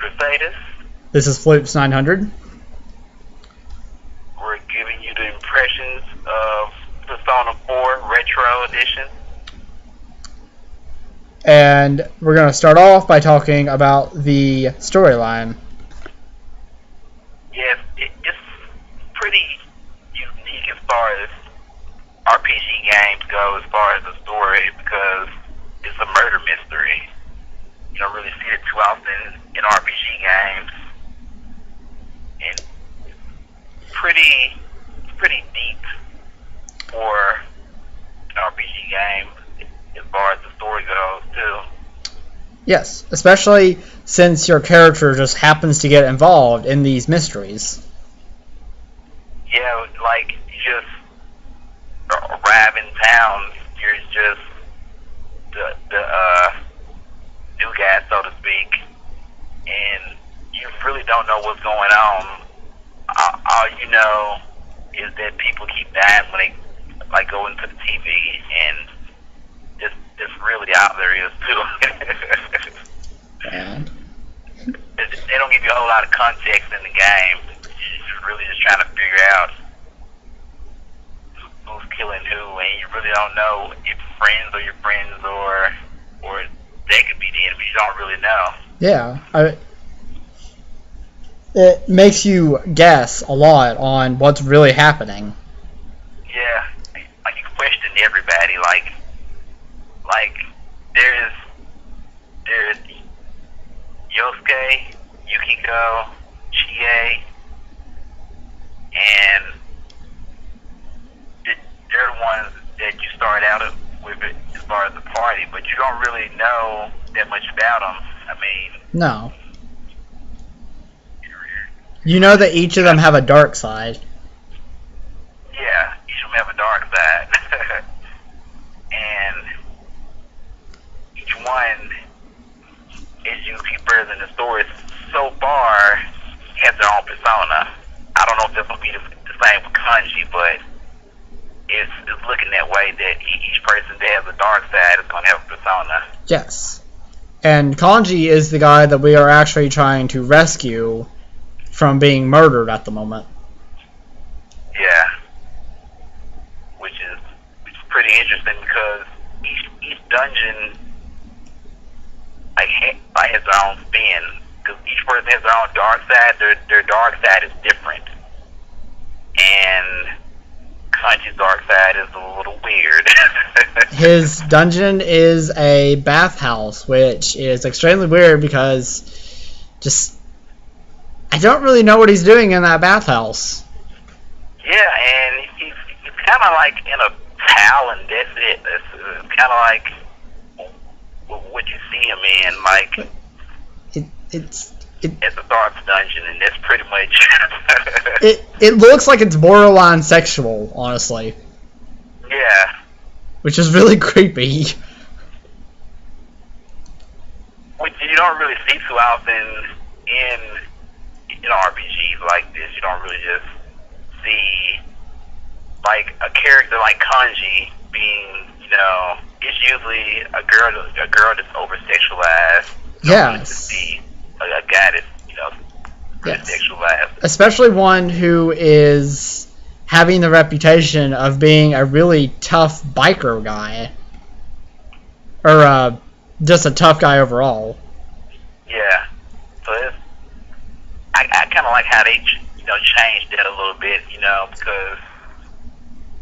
Crusadus. This is Floops 900. We're giving you the impressions of Persona 4 Retro Edition. And we're going to start off by talking about the storyline. Yes, it's pretty unique as far as RPG games go, as far as the story, because it's a murder mystery. You don't really see it too often in RPG games. And it's pretty deep for an RPG game as far as the story goes, too. Yes, especially since your character just happens to get involved in these mysteries. Yeah, like, you just arrive in town, you're just the new guy, so to speak, and you really don't know what's going on. All you know is that people keep dying when they like go into the TV, and it's really out there is too. And They don't give you a whole lot of context in the game. You're really just trying to figure out who's killing who, and you really don't know if friends are your friends or they could be the enemy. You don't really know. yeah, it makes you guess a lot on what's really happening. Yeah, like you question everybody. Like there's Yosuke, Yukiko, Chie, and they're the ones that you start out with as far as the party, but you don't really know that much about them. I mean, No. You know that each of them have a dark side. yeah, each of them have a dark side, and each one, as you keep further in the story, so far has their own persona. I don't know if this will be the same with Kanji, but it's looking that way, that each person that has a dark side is going to have a persona. Yes. And Kanji is the guy that we are actually trying to rescue from being murdered at the moment. Yeah, which is pretty interesting because each dungeon has their own spin. Because each person has their own dark side. Their dark side is different, and Kanji's dark side is a little weird. His dungeon is a bathhouse, which is extremely weird because I don't really know what he's doing in that bathhouse. Yeah, and he's kind of like in a towel, and that's it. It's kind of like what you see him in, like It's a dark dungeon, and that's pretty much. it looks like it's borderline sexual, honestly, Yeah, which is really creepy. which you don't really see too often in RPGs like this. You don't really just see like a character like Kanji being, it's usually a girl that's over sexualized. Yes. To see a guy that's, pretty Yes. sexualized. Especially one who is having the reputation of being a really tough biker guy. Or just a tough guy overall. Yeah. So I kind of like how they, changed that a little bit, because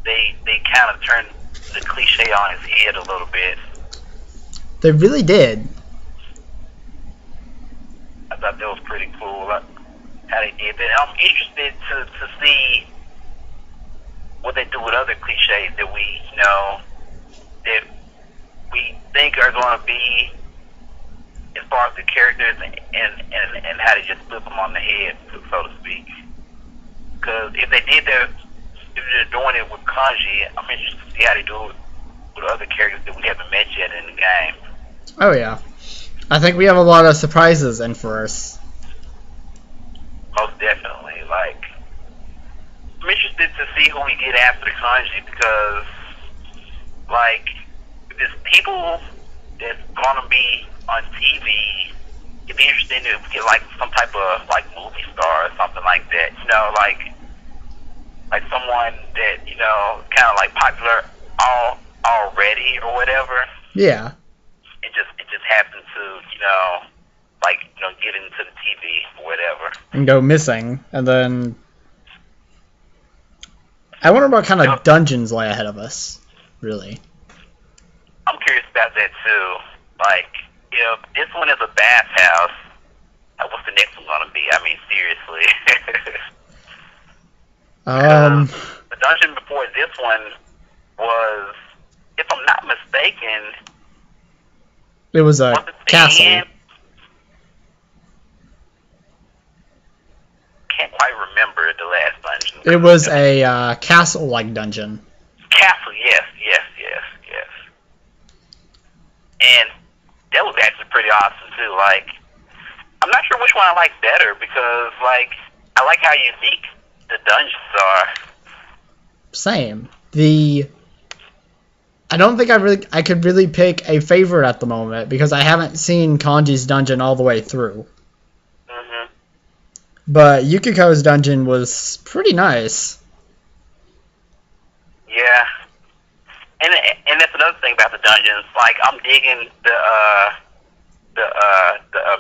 they kind of turned the cliche on its head a little bit. They really did. I thought that was pretty cool how they did that. I'm interested to see what they do with other cliches that that we think are going to be as far as the characters and how they just flip them on the head, so to speak. Because if they did that, if they're doing it with Kanji, I'm interested to see how they do it with other characters that we haven't met yet in the game. Oh yeah. I think we have a lot of surprises in for us. Most definitely. Like, I'm interested to see who we get after the Kanji, because, like, there's people that's gonna be on TV it'd be interesting if we get like some type of like movie star or something like that. You know, like someone that kind of like popular already or whatever. Yeah. It just happened to get into the TV or whatever. And go missing, and then I wonder what kind of dungeons lie ahead of us. Really. I'm curious about that too. Like, if this one is a bathhouse, what's the next one gonna be? I mean, seriously. The dungeon before this one was, if I'm not mistaken, it was a castle. Can't quite remember the last dungeon. It was a castle-like dungeon. Castle, yes. And that was actually pretty awesome too. Like, I'm not sure which one I like better because, like, I like how unique the dungeons are. Same. I don't think I could really pick a favorite at the moment because I haven't seen Kanji's dungeon all the way through. Mhm. But Yukiko's dungeon was pretty nice. Yeah. And that's another thing about the dungeons. Like, I'm digging the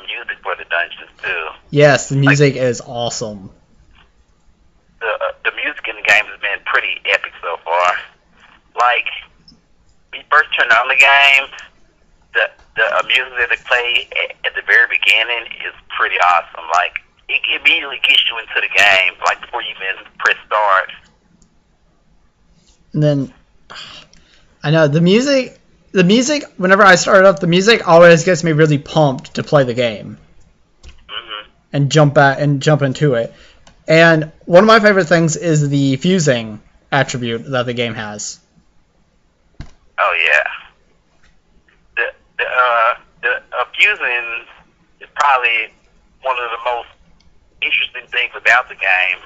music for the dungeons too. Yes, the music is awesome. The music in the game has been pretty epic so far. Like, when you first turn on the game, the music that they play at the very beginning is pretty awesome. Like, it immediately gets you into the game, like before you even press start. And then I know the music, whenever I start up, the music always gets me really pumped to play the game. Mm-hmm. And jump into it. And one of my favorite things is the fusing attribute that the game has. Oh yeah. The fusing is probably one of the most interesting things about the game.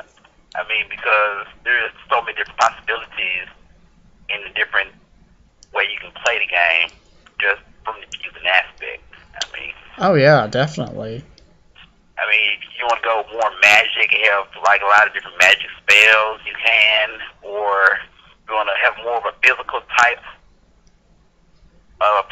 I mean, because there's so many different possibilities in the different way you can play the game just from the fusing aspect. I mean. Oh yeah, definitely. I mean, if you want to go more magic, you have like a lot of different magic spells you can, or if you want to have more of a physical type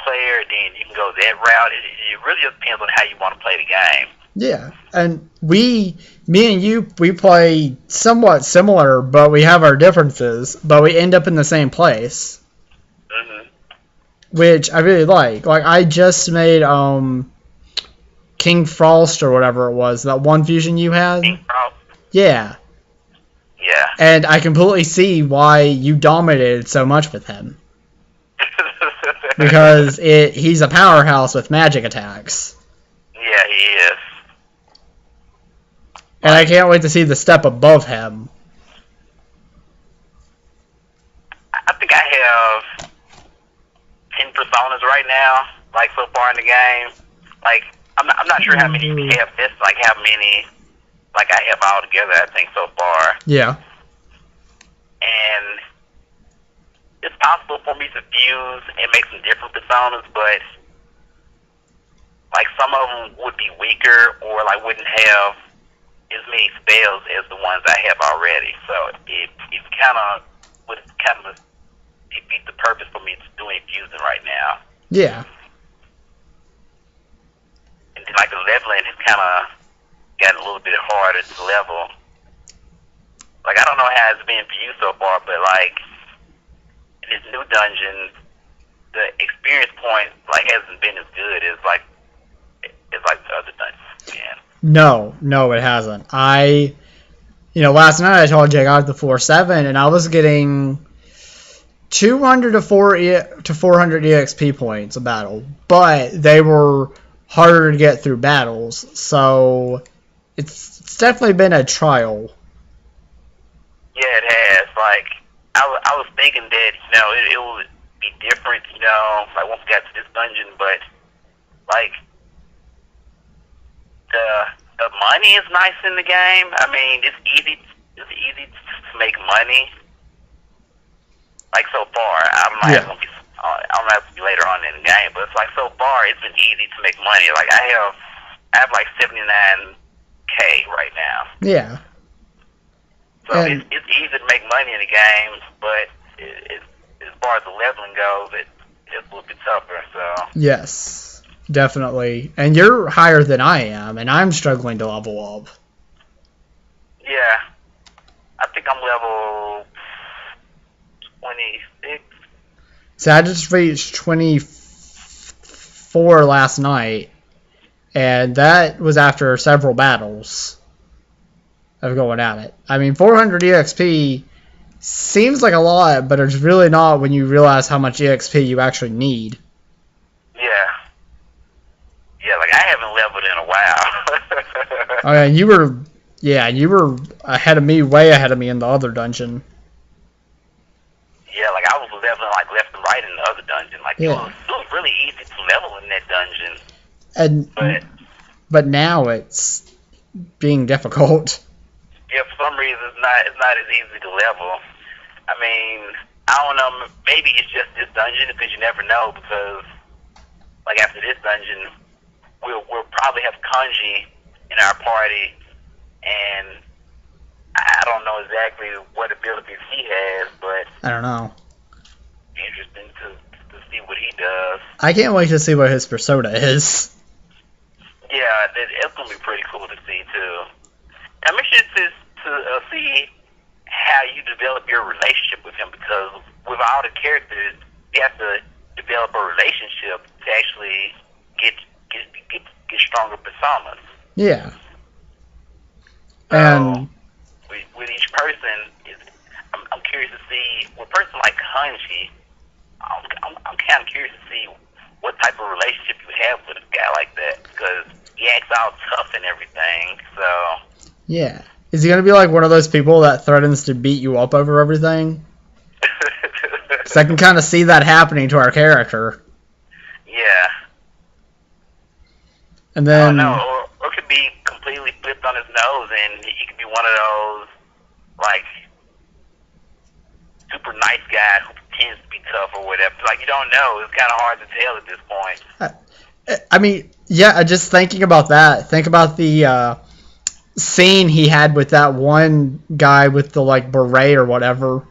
player, then you can go that route. It really just depends on how you want to play the game. Yeah, and me and you, we play somewhat similar, but we have our differences, but we end up in the same place. Mm-hmm. Which I really like. Like, I just made King Frost or whatever it was, that one fusion you had. King Frost? Yeah. Yeah. And I completely see why you dominated so much with him. Because he's a powerhouse with magic attacks. Yeah, he is. And I can't wait to see the step above him. I think I have 10 personas right now, like so far in the game. Like, I'm not sure how many we have this, like how many, like I have all together, I think, so far. Yeah. And it's possible for me to fuse and make some different personas, but like some of them would be weaker or like wouldn't have as many spells as the ones I have already. So it kind of would defeat the purpose for me to doing fusing right now. Yeah. And then like the leveling has kind of gotten a little bit harder to level. Like, I don't know how it's been for you so far, but like in this new dungeon, the experience point like hasn't been as good as like the other dungeons. Yeah. No, it hasn't. Last night I told you I got the 4-7, and I was getting 200 to 400 EXP points a battle, but they were harder to get through battles, so it's definitely been a trial. Yeah, it has. Like, I was thinking that, it would be different, like once we got to this dungeon, but like the money is nice in the game. I mean, it's easy to make money. Like so far, I don't know how it's gonna be later on in the game, but it's like so far it's been easy to make money. Like I have I have like 79K right now. Yeah. So it's easy to make money in the games, but as far as the leveling goes, it's a little bit tougher. So Yes, definitely. And you're higher than I am, and I'm struggling to level up. yeah, I think I'm level 26. So I just reached 24 last night, and that was after several battles of going at it. I mean, 400 EXP seems like a lot, but it's really not when you realize how much EXP you actually need. Yeah. Yeah, like I haven't leveled in a while. Oh, yeah, you were ahead of me, way ahead of me in the other dungeon. Yeah, like I was leveling like left and right in the other dungeon. Like it was really easy to level in that dungeon. But now it's being difficult. Yeah, for some reason it's not as easy to level. I mean, I don't know, maybe it's just this dungeon because you never know, because like after this dungeon we'll probably have Kanji in our party, and I don't know exactly what abilities he has, but I don't know. It's interesting to see what he does. I can't wait to see what his persona is. Yeah, it's gonna be pretty cool to see too. I'm interested to see how you develop your relationship with him, because with all the characters, you have to develop a relationship to actually get stronger personas. Yeah. So, And with each person, I'm curious to see, with a person like Hanji, I'm kind of curious to see what type of relationship you have with a guy like that, because he acts all tough and everything. So yeah, is he gonna be like one of those people that threatens to beat you up over everything? Because I can kind of see that happening to our character. Yeah. And then I don't know, or it could be completely flipped on his nose, and he could be one of those like super nice guy who pretends to be tough or whatever. Like, you don't know. It's kind of hard to tell at this point. I mean, yeah, just thinking about that. Think about the scene he had with that one guy with the like beret or whatever.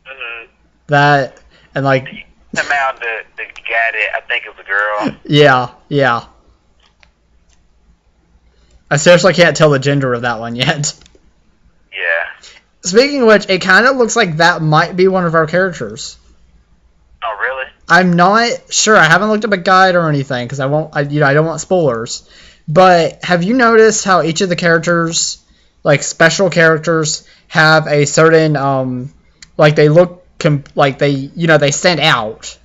Mm-hmm. That and like the guy that I think is a girl. Yeah. I seriously can't tell the gender of that one yet. Yeah. Speaking of which, it kind of looks like that might be one of our characters. Oh, really? I'm not sure. I haven't looked up a guide or anything because I don't want spoilers. But have you noticed how each of the characters, like special characters, have a certain like they look like they stand out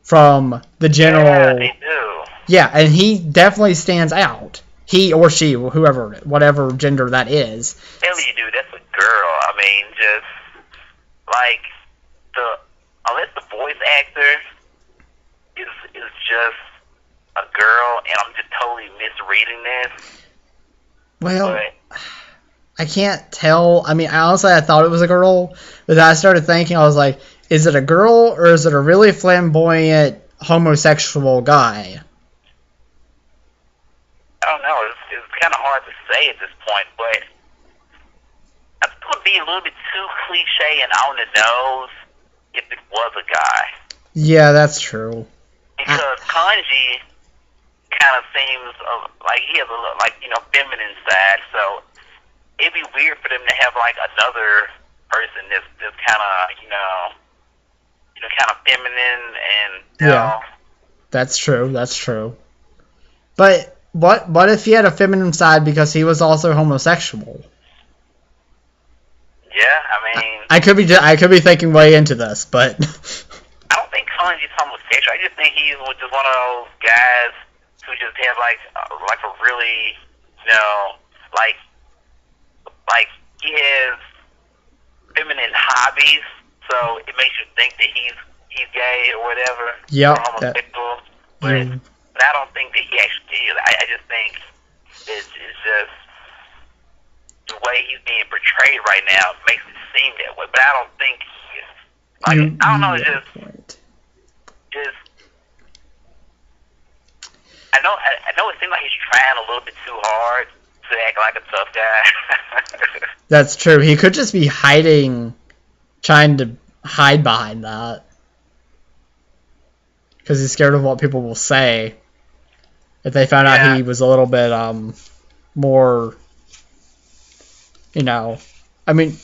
from the general. Yeah, they do. Yeah, and he definitely stands out. He or she, whatever gender that is. Hell, you do. That's a girl. I mean, just like unless the voice actor is just a girl, and I'm just totally misreading this. Well, I can't tell. I mean, honestly, I thought it was a girl, but then I started thinking, I was like, is it a girl or is it a really flamboyant homosexual guy? I don't know. It's kind of hard to say at this point, but I think it would be a little bit too cliche and on the nose if it was a guy. Yeah, that's true. Because Kanji kind of seems like he has a feminine side, so it'd be weird for them to have like another person that's kind of kind of feminine and That's true. But what if he had a feminine side because he was also homosexual? Yeah, I mean, I could be thinking way into this, but I don't think Kanji's homosexual. I just think he's just one of those guys who just have like a really like he has feminine hobbies, so it makes you think that he's gay or whatever. Yep. Or homosexual. But I don't think that he actually is. I just think it's just the way he's being portrayed right now makes it seem that way. But I don't think he's I don't know. It's just I know it seems like he's trying a little bit too hard to act like a tough guy. That's true. He could just be hiding, trying to hide behind that. Because he's scared of what people will say if they found out he was a little bit more, I mean,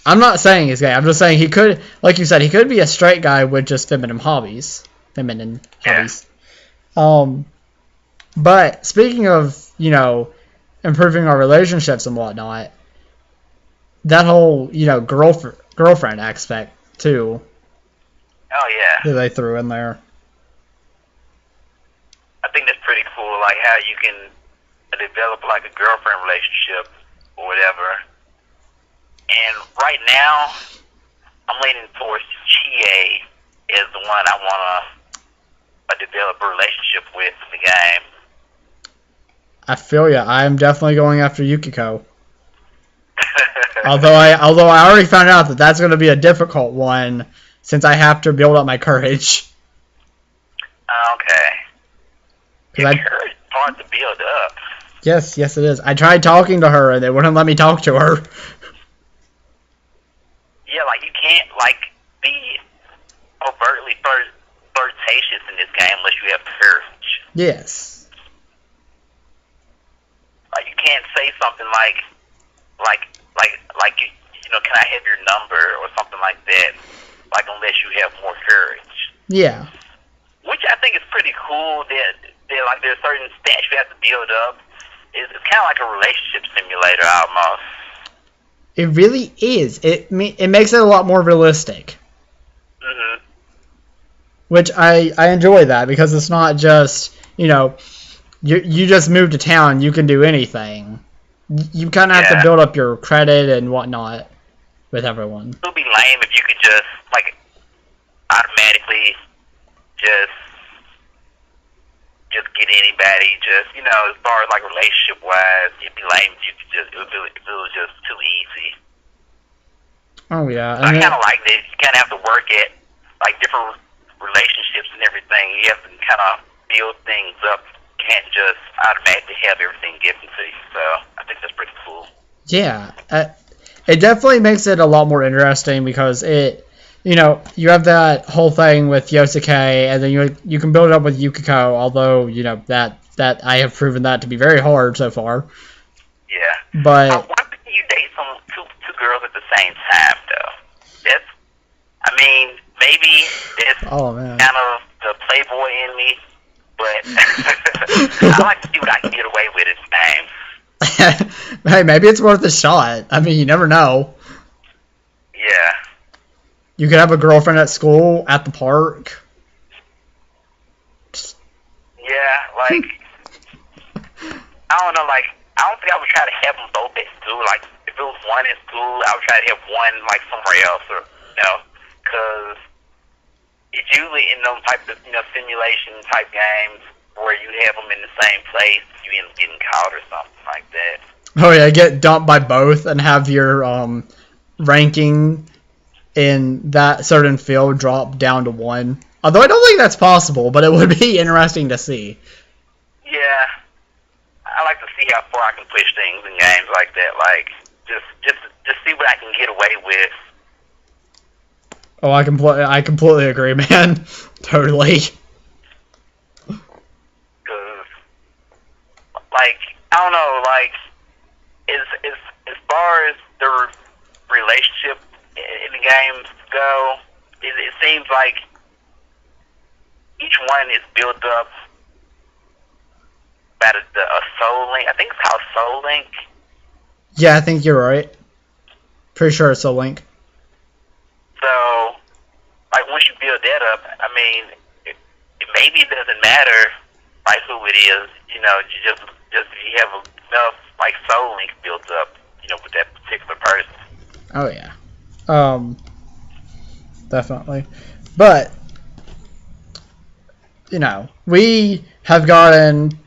I'm not saying he's gay. I'm just saying he could, like you said, he could be a straight guy with just feminine hobbies. But speaking of, improving our relationships and whatnot, that whole, girlfriend aspect too. Oh yeah. That they threw in there. I think that's pretty cool, like how you can develop like a girlfriend relationship or whatever. And right now, I'm leaning towards Chie as the one I want to develop a relationship with in the game. I feel ya. I'm definitely going after Yukiko. although I already found out that that's going to be a difficult one since I have to build up my courage. Okay. Your courage is hard to build up. Yes, it is. I tried talking to her and they wouldn't let me talk to her. Yeah, like you can't be overtly flirtatious in this game unless you have courage. Yes. Like you can't say something like can I have your number or something like that, like unless you have more courage. Yeah. Which I think is pretty cool. That like there's certain stats you have to build up. It's kind of like a relationship simulator almost. It really is. It makes it a lot more realistic. Mhm. Which I enjoy that because it's not just you just move to town, you can do anything. You kind of have to build up your credit and whatnot with everyone. It would be lame if you could just automatically just get anybody. Just as far as relationship wise, it'd be lame if you could just if it was just too easy. Oh yeah. I kind of like that. You kind of have to work at different relationships and everything. You have to kind of build things up. You can't just automatically have everything given to you. So I think that's pretty cool. Yeah, it definitely makes it a lot more interesting because you have that whole thing with Yosuke, and then you can build it up with Yukiko. Although that I have proven that to be very hard so far. Yeah. But why couldn't you date two girls at the same time though? Maybe it's kind of the playboy in me, but I like to see what I can get away with at times. Hey, maybe it's worth a shot. I mean, you never know. Yeah. You could have a girlfriend at school, at the park. Yeah, I don't know, I don't think I would try to have them both at school. If it was one at school, I would try to have one, somewhere else, or, because it's usually in those type of, simulation type games where you have them in the same place, you end up getting caught or something like that. Oh yeah, get dumped by both and have your ranking in that certain field drop down to 1. Although I don't think that's possible, but it would be interesting to see. Yeah, I like to see how far I can push things in games like that. Just see what I can get away with. Oh, I completely agree, man. Totally. I don't know, as far as the relationship in the games go, it seems like each one is built up by a soul link. I think it's called Soul Link. Yeah, I think you're right. Pretty sure it's Soul Link. So, once you build that up, maybe it doesn't matter who it is. Just you have enough soul link built up, with that particular person. Oh yeah, definitely. But we have gotten.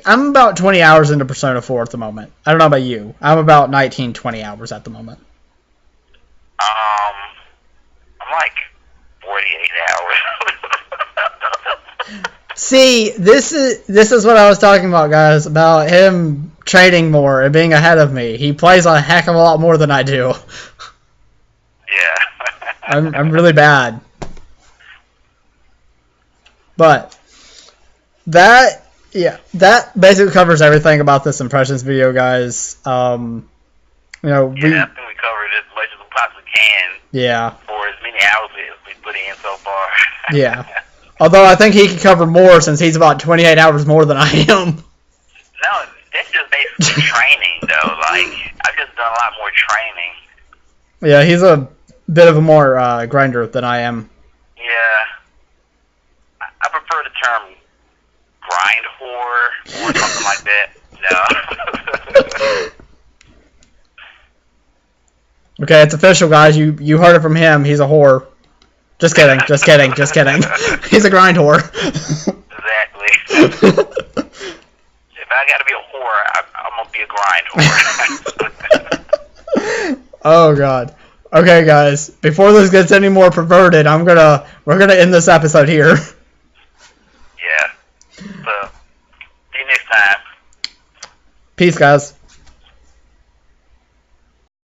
I'm about 20 hours into Persona 4 at the moment. I don't know about you. I'm about 19, 20 hours at the moment. I'm 48 hours. See, this is what I was talking about, guys, about him training more and being ahead of me. He plays a heck of a lot more than I do. Yeah. I'm really bad. But that basically covers everything about this impressions video, guys. I think we covered as much as we possibly can. Yeah. For as many hours as we put in so far. Yeah. Although I think he could cover more since he's about 28 hours more than I am. No, that's just basically training, though. Like, I've just done a lot more training. Yeah, he's a bit of a more grinder than I am. Yeah. I prefer the term grind whore or something like that. No. Okay, it's official, guys. You heard it from him. He's a whore. Just kidding. Just kidding. Just kidding. He's a grind whore. Exactly. If I gotta be a whore, I'm gonna be a grind whore. Oh God. Okay, guys. Before this gets any more perverted, we're gonna end this episode here. Yeah. So, see you next time. Peace, guys.